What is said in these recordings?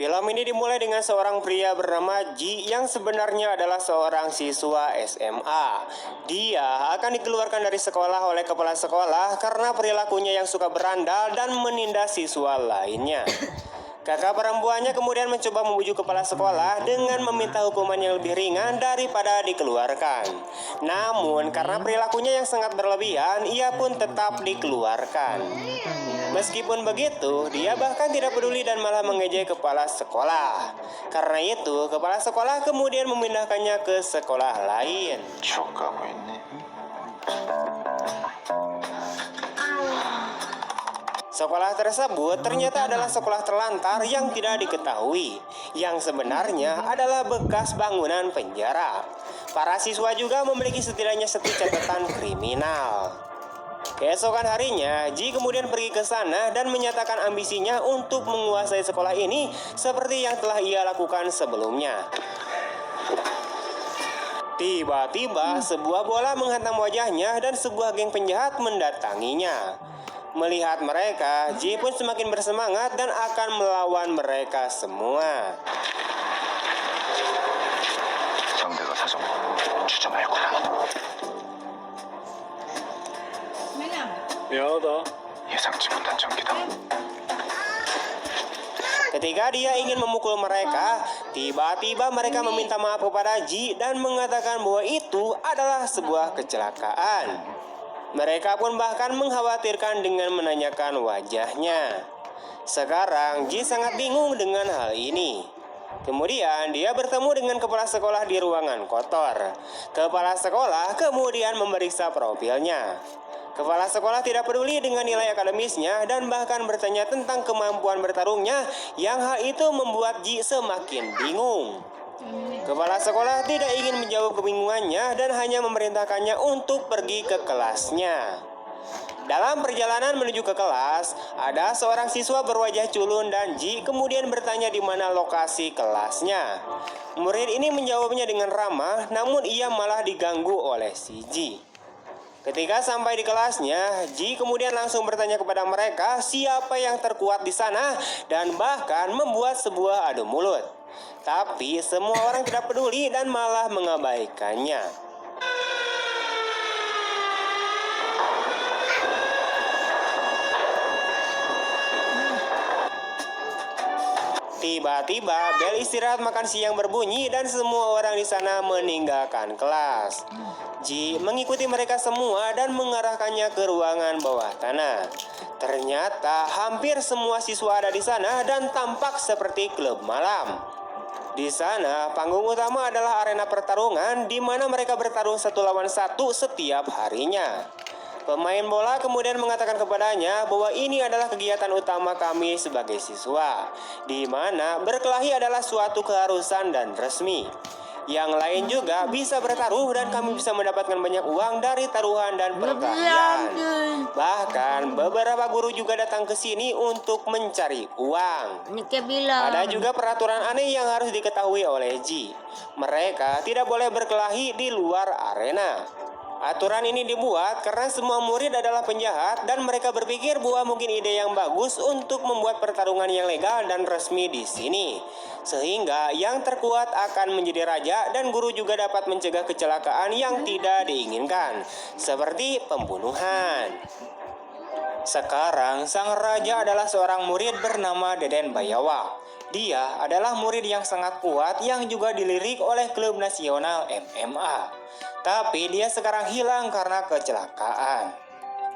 Film ini dimulai dengan seorang pria bernama Ji yang sebenarnya adalah seorang siswa SMA. Dia akan dikeluarkan dari sekolah oleh kepala sekolah karena perilakunya yang suka berandal dan menindas siswa lainnya. Kakak perempuannya kemudian mencoba membujuk kepala sekolah dengan meminta hukuman yang lebih ringan daripada dikeluarkan. Namun karena perilakunya yang sangat berlebihan, ia pun tetap dikeluarkan. Meskipun begitu, dia bahkan tidak peduli dan malah mengejek kepala sekolah. Karena itu, kepala sekolah kemudian memindahkannya ke sekolah lain. 추억하고 있네. Sekolah tersebut ternyata adalah sekolah terlantar yang tidak diketahui, yang sebenarnya adalah bekas bangunan penjara. Para siswa juga memiliki setidaknya satu catatan kriminal. Keesokan harinya, Ji kemudian pergi ke sana dan menyatakan ambisinya untuk menguasai sekolah ini seperti yang telah ia lakukan sebelumnya. Tiba-tiba, sebuah bola menghantam wajahnya dan sebuah geng penjahat mendatanginya. Melihat mereka, Ji pun semakin bersemangat dan akan melawan mereka semua. 상대가 사정고 주저 말거라. 미안하다. 예상치 못한 전기다. Ketika dia ingin memukul mereka, tiba-tiba mereka meminta maaf kepada Ji dan mengatakan bahwa itu adalah sebuah kecelakaan. Mereka pun bahkan mengkhawatirkan dengan menanyakan wajahnya. Sekarang Ji sangat bingung dengan hal ini. Kemudian dia bertemu dengan kepala sekolah di ruangan kotor. Kepala sekolah kemudian memeriksa profilnya. Kepala sekolah tidak peduli dengan nilai akademisnya dan bahkan bertanya tentang kemampuan bertarungnya, yang hal itu membuat Ji semakin bingung. Kepala sekolah tidak ingin menjawab kebingungannya dan hanya memerintahkannya untuk pergi ke kelasnya. Dalam perjalanan menuju ke kelas, ada seorang siswa berwajah culun dan Ji kemudian bertanya di mana lokasi kelasnya. Murid ini menjawabnya dengan ramah, namun ia malah diganggu oleh si Ji. Ketika sampai di kelasnya, Ji kemudian langsung bertanya kepada mereka siapa yang terkuat di sana dan bahkan membuat sebuah adu mulut. Tapi semua orang tidak peduli dan malah mengabaikannya. Tiba-tiba bel istirahat makan siang berbunyi dan semua orang di sana meninggalkan kelas. Ji mengikuti mereka semua dan mengarahkannya ke ruangan bawah tanah. Ternyata hampir semua siswa ada di sana dan tampak seperti klub malam. Di sana, panggung utama adalah arena pertarungan di mana mereka bertarung 1 lawan 1 setiap harinya. Pemain bola kemudian mengatakan kepadanya bahwa ini adalah kegiatan utama kami sebagai siswa, di mana berkelahi adalah suatu keharusan dan resmi. Yang lain juga bisa bertaruh dan kami bisa mendapatkan banyak uang dari taruhan dan perkelahian. Bahkan beberapa guru juga datang ke sini untuk mencari uang. Ada juga peraturan aneh yang harus diketahui oleh Ji. Mereka tidak boleh berkelahi di luar arena. Aturan ini dibuat karena semua murid adalah penjahat dan mereka berpikir bahwa mungkin ide yang bagus untuk membuat pertarungan yang legal dan resmi di sini. Sehingga yang terkuat akan menjadi raja dan guru juga dapat mencegah kecelakaan yang tidak diinginkan, seperti pembunuhan. Sekarang sang raja adalah seorang murid bernama Deden Bayawa. Dia adalah murid yang sangat kuat yang juga dilirik oleh klub nasional MMA. Tapi dia sekarang hilang karena kecelakaan.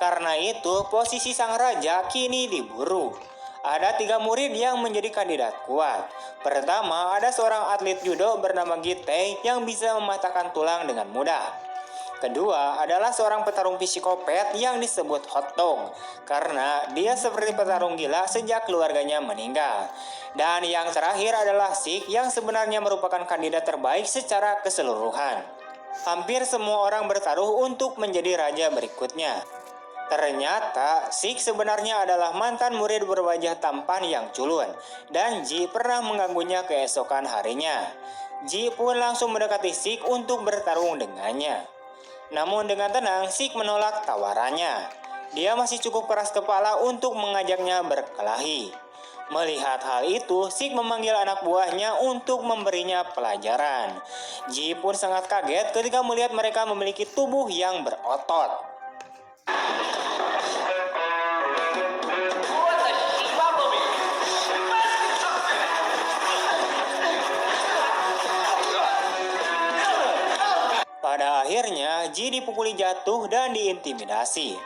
Karena itu posisi sang raja kini diburu. Ada 3 murid yang menjadi kandidat kuat. Pertama, ada seorang atlet judo bernama Gite yang bisa mematahkan tulang dengan mudah. Kedua adalah seorang petarung psikopat yang disebut Hotdog karena dia seperti petarung gila sejak keluarganya meninggal. Dan yang terakhir adalah Sik yang sebenarnya merupakan kandidat terbaik secara keseluruhan. Hampir semua orang bertaruh untuk menjadi raja berikutnya. Ternyata Sik sebenarnya adalah mantan murid berwajah tampan yang culun dan Ji pernah mengganggunya keesokan harinya. Ji pun langsung mendekati Sik untuk bertarung dengannya. Namun dengan tenang Sik menolak tawarannya. Dia masih cukup keras kepala untuk mengajaknya berkelahi. Melihat hal itu, Sik memanggil anak buahnya untuk memberinya pelajaran. Ji pun sangat kaget ketika melihat mereka memiliki tubuh yang berotot. Pada akhirnya, Ji dipukuli jatuh dan diintimidasi.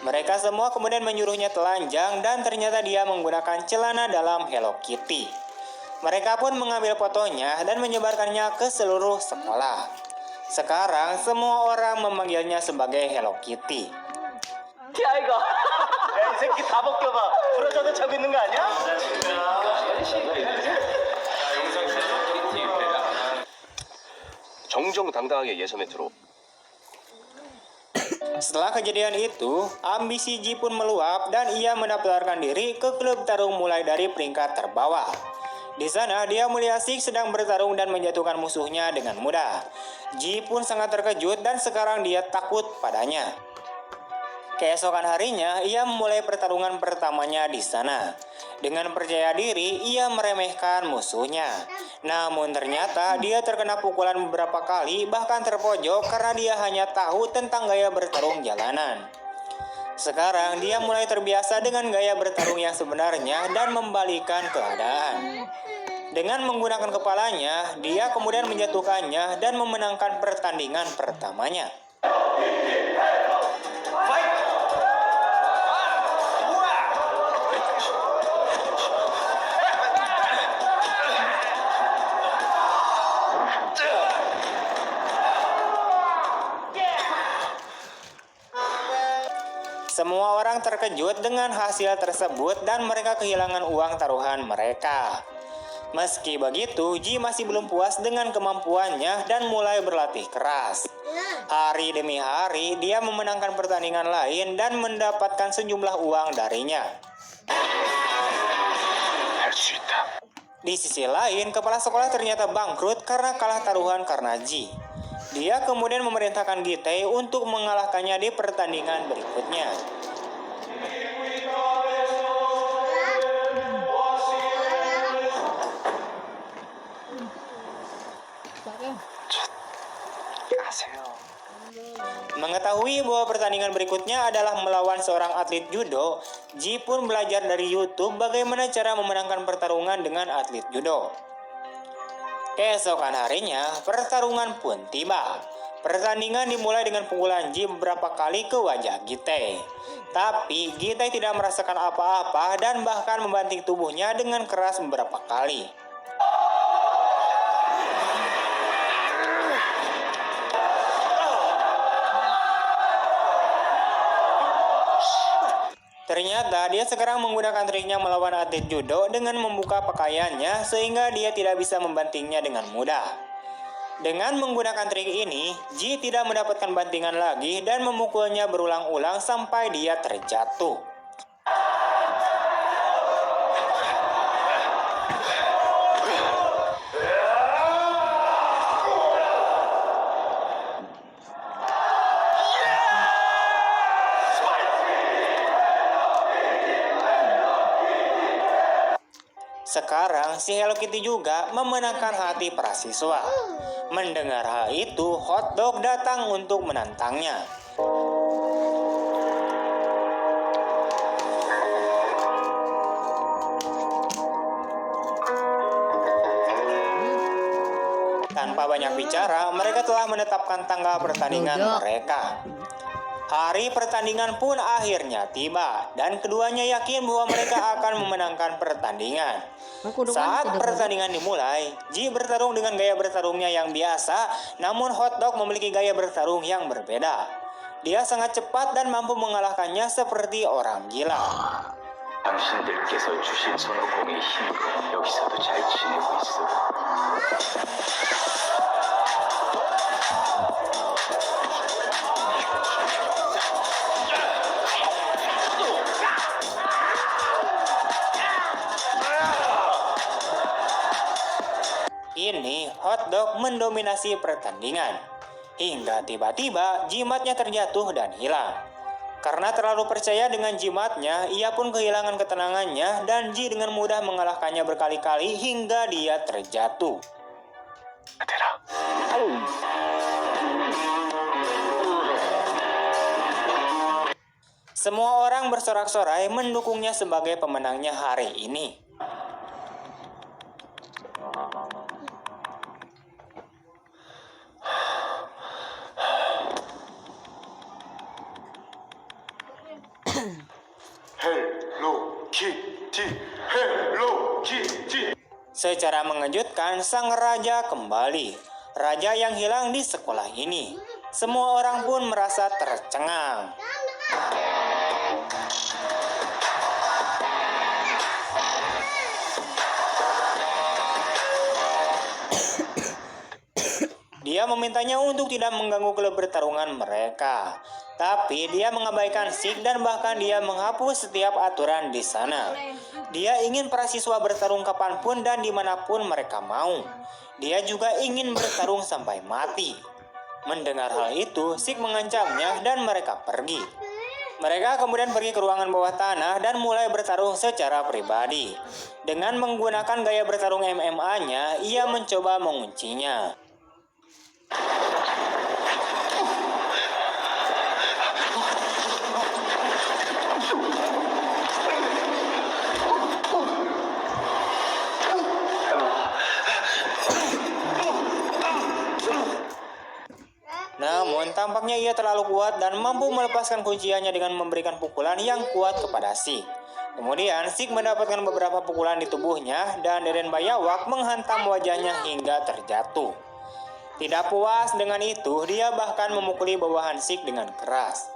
Mereka semua kemudian menyuruhnya telanjang dan ternyata dia menggunakan celana dalam Hello Kitty. Mereka pun mengambil fotonya dan menyebarkannya ke seluruh sekolah. Sekarang semua orang memanggilnya sebagai Hello Kitty. 야 이거 이 새끼 다 벗겨봐 부러져도 재밌는 거 아니야? 정정당당하게 예선에 들어. Setelah kejadian itu, ambisi Ji pun meluap dan ia mendaftarkan diri ke klub tarung mulai dari peringkat terbawah. Di sana, dia melihat Sik sedang bertarung dan menjatuhkan musuhnya dengan mudah. Ji pun sangat terkejut dan sekarang dia takut padanya. Keesokan harinya, ia memulai pertarungan pertamanya di sana. Dengan percaya diri, ia meremehkan musuhnya. Namun ternyata dia terkena pukulan beberapa kali, bahkan terpojok karena dia hanya tahu tentang gaya bertarung jalanan. Sekarang dia mulai terbiasa dengan gaya bertarung yang sebenarnya dan membalikan keadaan. Dengan menggunakan kepalanya, dia kemudian menjatuhkannya dan memenangkan pertandingan pertamanya. Semua orang terkejut dengan hasil tersebut dan mereka kehilangan uang taruhan mereka. Meski begitu, Ji masih belum puas dengan kemampuannya dan mulai berlatih keras. Hari demi hari, dia memenangkan pertandingan lain dan mendapatkan sejumlah uang darinya. 할 수 있다. Di sisi lain, kepala sekolah ternyata bangkrut karena kalah taruhan karena Ji. Dia kemudian memerintahkan Gitae untuk mengalahkannya di pertandingan berikutnya. 가세요. Mengetahui bahwa pertandingan berikutnya adalah melawan seorang atlet judo, Ji pun belajar dari YouTube bagaimana cara memenangkan pertarungan dengan atlet judo. Keesokan harinya, pertarungan pun tiba. Pertandingan dimulai dengan pukulan Ji beberapa kali ke wajah Gitae. Tapi Gitae tidak merasakan apa-apa dan bahkan membanting tubuhnya dengan keras beberapa kali. Ternyata dia sekarang menggunakan triknya melawan atlet judo dengan membuka pakaiannya sehingga dia tidak bisa membantingnya dengan mudah. Dengan menggunakan trik ini, Ji tidak mendapatkan bantingan lagi dan memukulnya berulang-ulang sampai dia terjatuh. Sekarang si Hello Kitty juga memenangkan hati para siswa. Mendengar hal itu, Hotdog datang untuk menantangnya. Tanpa banyak bicara, mereka telah menetapkan tanggal pertandingan mereka. Hari pertandingan pun akhirnya tiba dan keduanya yakin bahwa mereka akan memenangkan pertandingan. Saat pertandingan dimulai, Ji bertarung dengan gaya bertarungnya yang biasa, namun Hotdog memiliki gaya bertarung yang berbeda. Dia sangat cepat dan mampu mengalahkannya seperti orang gila. 당신들께서 주신 손오공의 힘으로 여기서도 잘 지내고 있어. Ini Hotdog mendominasi pertandingan. Hingga tiba-tiba jimatnya terjatuh dan hilang. Karena terlalu percaya dengan jimatnya, ia pun kehilangan ketenangannya dan Ji dengan mudah mengalahkannya berkali-kali hingga dia terjatuh. 대라. Semua orang bersorak-sorai mendukungnya sebagai pemenangnya hari ini. 헬로 키티, 헬로 키티. Secara mengejutkan, sang raja kembali. Raja yang hilang di sekolah ini. Semua orang pun merasa tercengang. Dia memintanya untuk tidak mengganggu klub pertarungan mereka. Tapi dia mengabaikan Sik dan bahkan dia menghapus setiap aturan di sana. Dia ingin para siswa bertarung kapanpun dan dimanapun mereka mau. Dia juga ingin bertarung sampai mati. Mendengar hal itu, Sik mengancamnya dan mereka pergi. Mereka kemudian pergi ke ruangan bawah tanah dan mulai bertarung secara pribadi. Dengan menggunakan gaya bertarung MMA-nya, ia mencoba menguncinya. Namun tampaknya ia terlalu kuat dan mampu melepaskan kunciannya dengan memberikan pukulan yang kuat kepada Sik. Kemudian Sik mendapatkan beberapa pukulan di tubuhnya dan Deden Bayawak menghantam wajahnya hingga terjatuh. Tidak puas dengan itu, dia bahkan memukuli bawahan Sik dengan keras.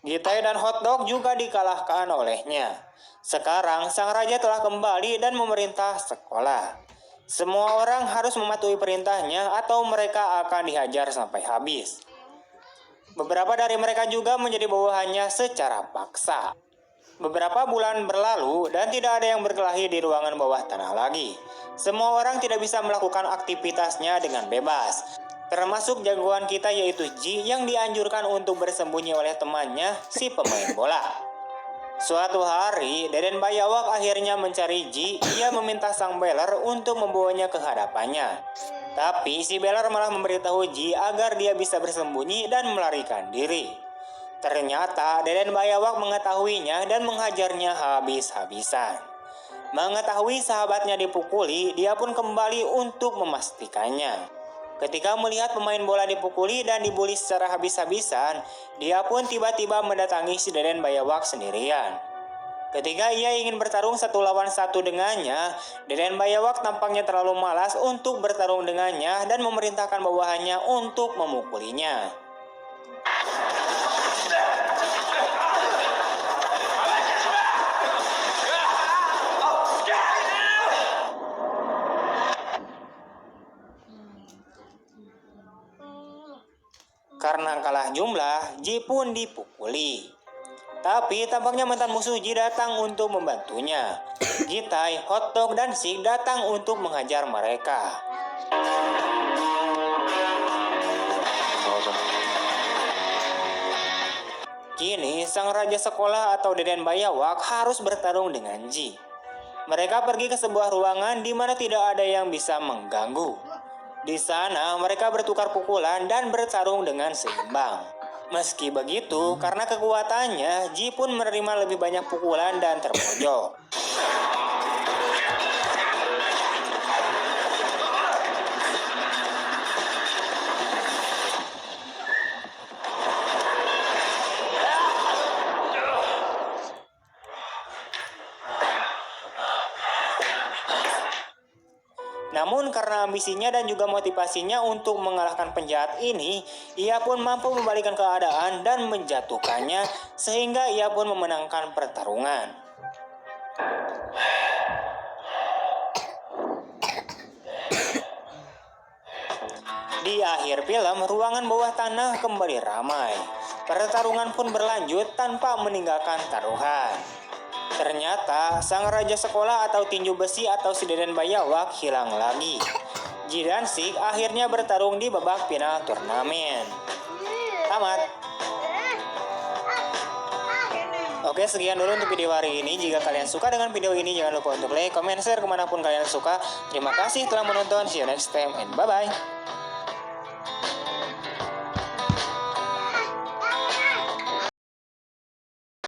Gitai dan Hotdog juga dikalahkan olehnya. Sekarang sang raja telah kembali dan memerintah sekolah. Semua orang harus mematuhi perintahnya atau mereka akan dihajar sampai habis. Beberapa dari mereka juga menjadi bawahannya secara paksa. Beberapa bulan berlalu dan tidak ada yang berkelahi di ruangan bawah tanah lagi. Semua orang tidak bisa melakukan aktivitasnya dengan bebas. Termasuk jagoan kita yaitu Ji yang dianjurkan untuk bersembunyi oleh temannya, si pemain bola. Suatu hari, Deden Bayawak akhirnya mencari Ji. Ia meminta sang Beller untuk membawanya ke hadapannya. Tapi si Beller malah memberitahu Ji agar dia bisa bersembunyi dan melarikan diri. Ternyata Deden Bayawak mengetahuinya dan menghajarnya habis-habisan. Mengetahui sahabatnya dipukuli, dia pun kembali untuk memastikannya. Ketika melihat pemain bola dipukuli dan dibuli secara habis-habisan, dia pun tiba-tiba mendatangi si Deden Bayawak sendirian. Ketika ia ingin bertarung 1 lawan 1 dengannya, Deden Bayawak tampaknya terlalu malas untuk bertarung dengannya dan memerintahkan bawahannya untuk memukulinya. Karena kalah jumlah, Ji pun dipukuli. Tapi tampaknya mantan musuh Ji datang untuk membantunya. Gitai, Hotdog, dan Sik datang untuk menghajar mereka. Kini, sang raja sekolah atau Deden Bayawak harus bertarung dengan Ji. Mereka pergi ke sebuah ruangan di mana tidak ada yang bisa mengganggu. Di sana mereka bertukar pukulan dan bertarung dengan seimbang. Meski begitu, karena kekuatannya, Ji pun menerima lebih banyak pukulan dan terpojok. Namun karena ambisinya dan juga motivasinya untuk mengalahkan penjahat ini, ia pun mampu membalikkan keadaan dan menjatuhkannya sehingga ia pun memenangkan pertarungan. Di akhir film, ruangan bawah tanah kembali ramai. Pertarungan pun berlanjut tanpa meninggalkan taruhan. Ternyata sang raja sekolah atau tinju besi atau si Deden Bayawak hilang lagi. Ji dan Sik akhirnya bertarung di babak final turnamen. Tamat. Oke, sekian dulu untuk video hari ini. Jika kalian suka dengan video ini, jangan lupa untuk like, comment, share kemanapun kalian suka. Terima kasih telah menonton. See you next time and bye-bye.